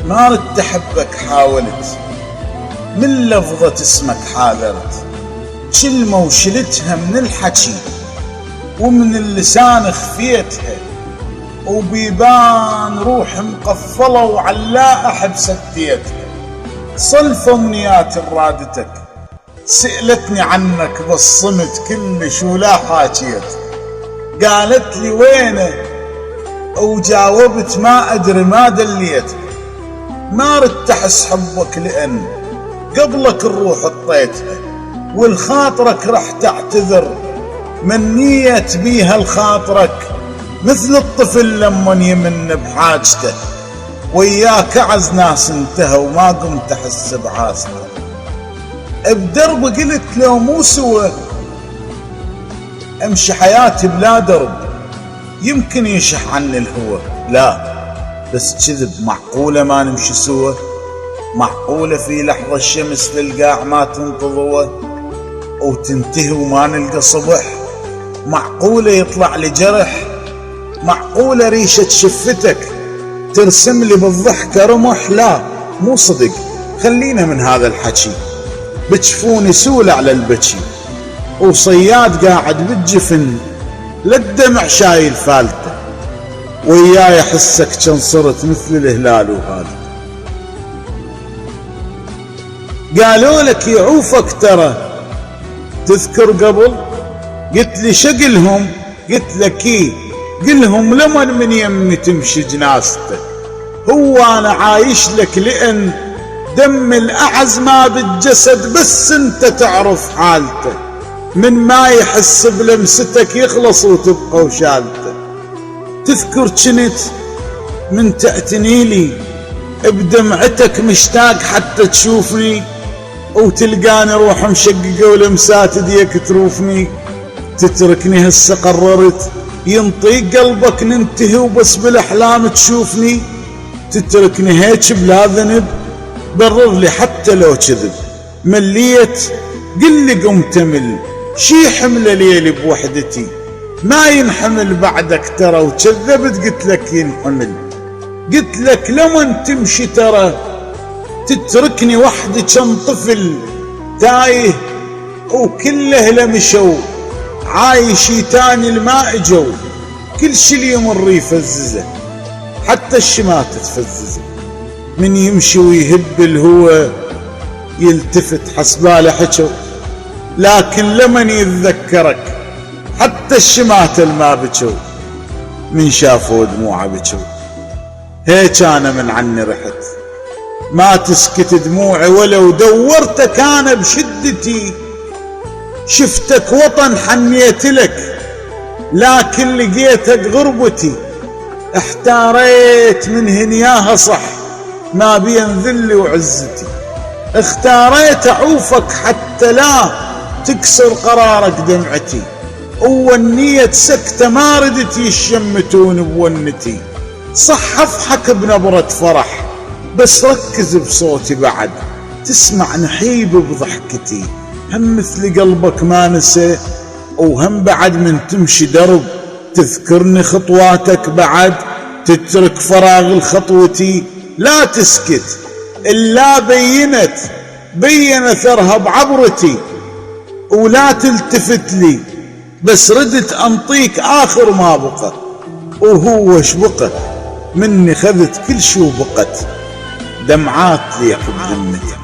ما ردت أحبك حاولت، من لفظة اسمك حاذرت، كلمة وشلتها من الحكي ومن اللسان خفيتها، وبيبان روح مقفلة وعلاقة بسديتها. صلفة أمنيات رادتك سألتني عنك بالصمت كلش ولا حاجيت، قالت لي وينه وجاوبت ما أدري ما دليت. ما ردت أحس حبك لأن قبلك الروح اطيتها، والخاطرك رح تعتذر منيت بيها الخاطرك، مثل الطفل لمن يمن بحاجته، وياك أعز ناس انتهى وما قمت أحس بعاسته. بدرب قلت لو مو سوى امشي حياتي بلا درب، يمكن ينشح عني الهوى. لا بس كذب، معقولة ما نمشي سوا؟ معقولة في لحظة الشمس للقاع ما تنتضوى وتنتهي وما نلقى صبح؟ معقولة يطلع لي جرح؟ معقولة ريشة شفتك ترسم لي بالضحكة رمح؟ لا مو صدق، خلينا من هذا الحكي. بتشوفوني سولة على البكي وصياد قاعد بالجفن للدمع شايل فالته، وياي احسك كان صرت مثل الهلال وهذا. قالوا لك يعوفك ترى، تذكر قبل؟ قلت لي شقلهم؟ قلت لك ايه، قلهم لمن من يمي تمشي جنازتك. هو انا عايش لك لان دم الاعز ما بالجسد، بس انت تعرف حالته، من ما يحس بلمستك يخلص وتبقى وشالته. تذكر كنت من تأتني لي بدمعتك مشتاق حتى تشوفني، وتلقاني روح مشققة ولمسات ديك تروفني. تتركني هسه قررت ينطيق قلبك ننتهي وبس بالاحلام تشوفني. تتركني هيك بلا ذنب، برر لي حتى لو كذب. مليت قل لي قمت امل، شي حمله ليلي بوحدتي ما ينحمل بعدك ترى، وكذبت قلت لك ينحمل. قلت لك لمن تمشي ترى تتركني وحدي كم طفل تايه، وكله لمشوا عايشي تاني الماء اجوا. كل شي اللي يمر يفززه، حتى الشمات تفززه. من يمشي ويهب الهوى يلتفت حسباله حجو، لكن لمن يتذكرك حتى الشمات الما بجو. من شافوا دموعه بجو. هيك انا من عني رحت، ما تسكت دموعي ولو دورتك انا بشدتي. شفتك وطن حنيت لك، لكن لقيتك غربتي. احتاريت من هنياها صح ما بين ذلي وعزتي. اختاريت اعوفك حتى لا تكسر قرارك دمعتي، والنية سكتة ما ردت يشمتون بونتي. صح اضحك بنبرة فرح، بس ركز بصوتي بعد تسمع نحيب بضحكتي. هم مثل قلبك ما نسى، وهم بعد من تمشي درب تذكرني خطواتك بعد، تترك فراغ الخطوتي. لا تسكت إلا بين أثرها بعبرتي، ولا تلتفت لي بس ردت أنطيك آخر ما بقى. وهو شبقت مني خذت كل شو بقت، دمعات ليك بذمتي.